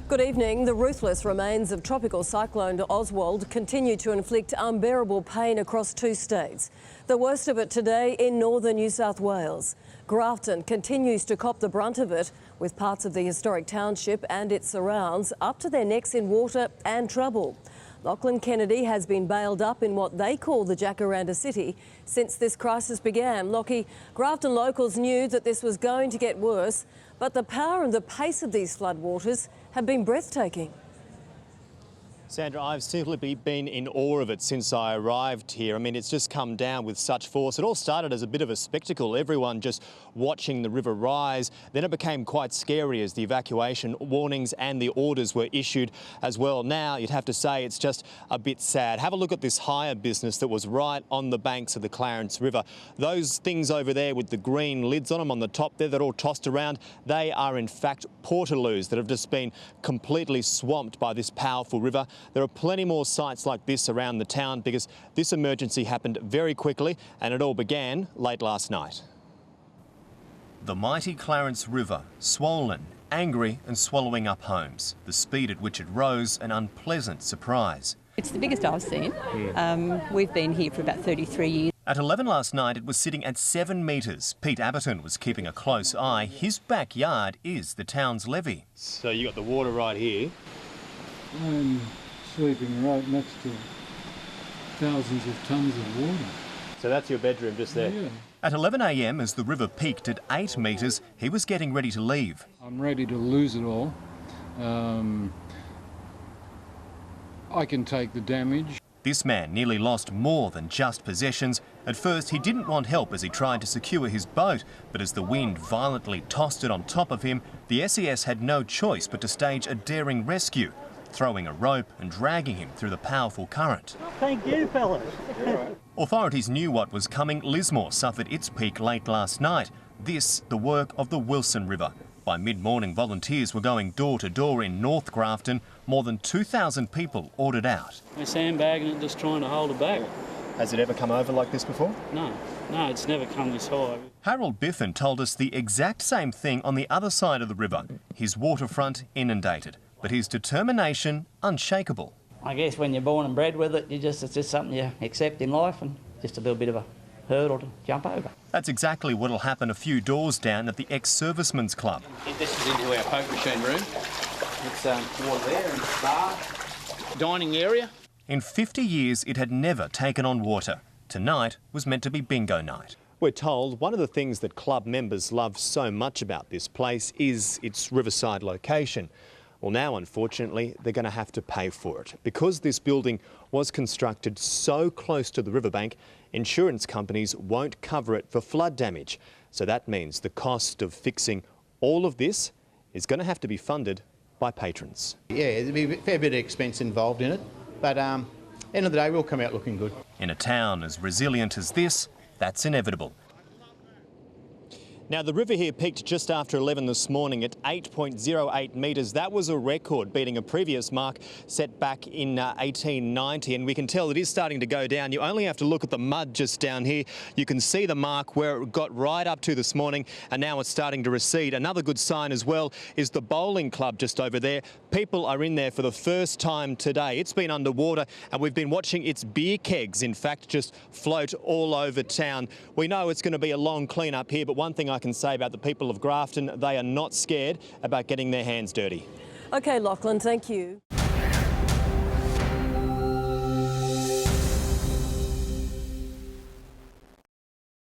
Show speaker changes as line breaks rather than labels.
Good evening. The ruthless remains of tropical cyclone Oswald continue to inflict unbearable pain across two states. The worst of it today in northern New South Wales. Grafton continues to cop the brunt of it, with parts of the historic township and its surrounds up to their necks in water and trouble. Lachlan Kennedy has been bailed up in what they call the Jacaranda City since this crisis began. Lockie, Grafton locals knew that this was going to get worse, but the power and the pace of these floodwaters have been breathtaking.
Sandra, I've simply been in awe of it since I arrived here. I mean, it's just come down with such force. It all started as a bit of a spectacle, everyone just watching the river rise. Then it became quite scary as the evacuation warnings and the orders were issued as well. Now, you'd have to say it's just a bit sad. Have a look at this hire business that was right on the banks of the Clarence River. Those things over there with the green lids on them on the top there that are all tossed around, they are in fact portaloos that have just been completely swamped by this powerful river. There are plenty more sites like this around the town because this emergency happened very quickly and it all began late last night. The mighty Clarence River, swollen, angry and swallowing up homes. The speed at which it rose, an unpleasant surprise.
It's the biggest I've seen. We've been here for about 33 years.
At 11 last night, it was sitting at 7 metres. Pete Aberton was keeping a close eye. His backyard is the town's levee. So you got the water right here.
I'm sleeping right next to thousands of tonnes of water.
So that's your bedroom just there?
Yeah.
At 11 a.m, as the river peaked at 8 metres, he was getting ready to leave.
I'm ready to lose it all. I can take the damage.
This man nearly lost more than just possessions. At first, he didn't want help as he tried to secure his boat, but as the wind violently tossed it on top of him, the SES had no choice but to stage a daring rescue, throwing a rope and dragging him through the powerful current.
Thank you, fellas.
Authorities knew what was coming. Lismore suffered its peak late last night. This, the work of the Wilson River. By mid-morning, volunteers were going door to door in North Grafton. More than 2,000 people ordered out.
We're sandbagging it, just trying to hold it back.
Has it ever come over like this before?
No, it's never come this high.
Harold Biffin told us the exact same thing on the other side of the river. His waterfront inundated, but his determination unshakable.
I guess when you're born and bred with it, it's just something you accept in life and just a little bit of a hurdle to jump over.
That's exactly what'll happen a few doors down at the ex-servicemen's club.
This is into our poker machine room. It's water there and bar, dining area.
In 50 years, it had never taken on water. Tonight was meant to be bingo night. We're told one of the things that club members love so much about this place is its riverside location. Well, now, unfortunately, they're going to have to pay for it. Because this building was constructed so close to the riverbank, insurance companies won't cover it for flood damage. So that means the cost of fixing all of this is going to have to be funded by patrons.
Yeah, there'll be a fair bit of expense involved in it, but end of the day, we'll come out looking good.
In a town as resilient as this, that's inevitable. Now, the river here peaked just after 11 this morning at 8.08 metres. That was a record, beating a previous mark set back in 1890. And we can tell it is starting to go down. You only have to look at the mud just down here. You can see the mark where it got right up to this morning, and now it's starting to recede. Another good sign as well is the bowling club just over there. People are in there for the first time today. It's been underwater, and we've been watching its beer kegs, in fact, just float all over town. We know it's going to be a long clean up here, but one thing I can say about the people of Grafton, they are not scared about getting their hands dirty.
OK, Lachlan, thank you.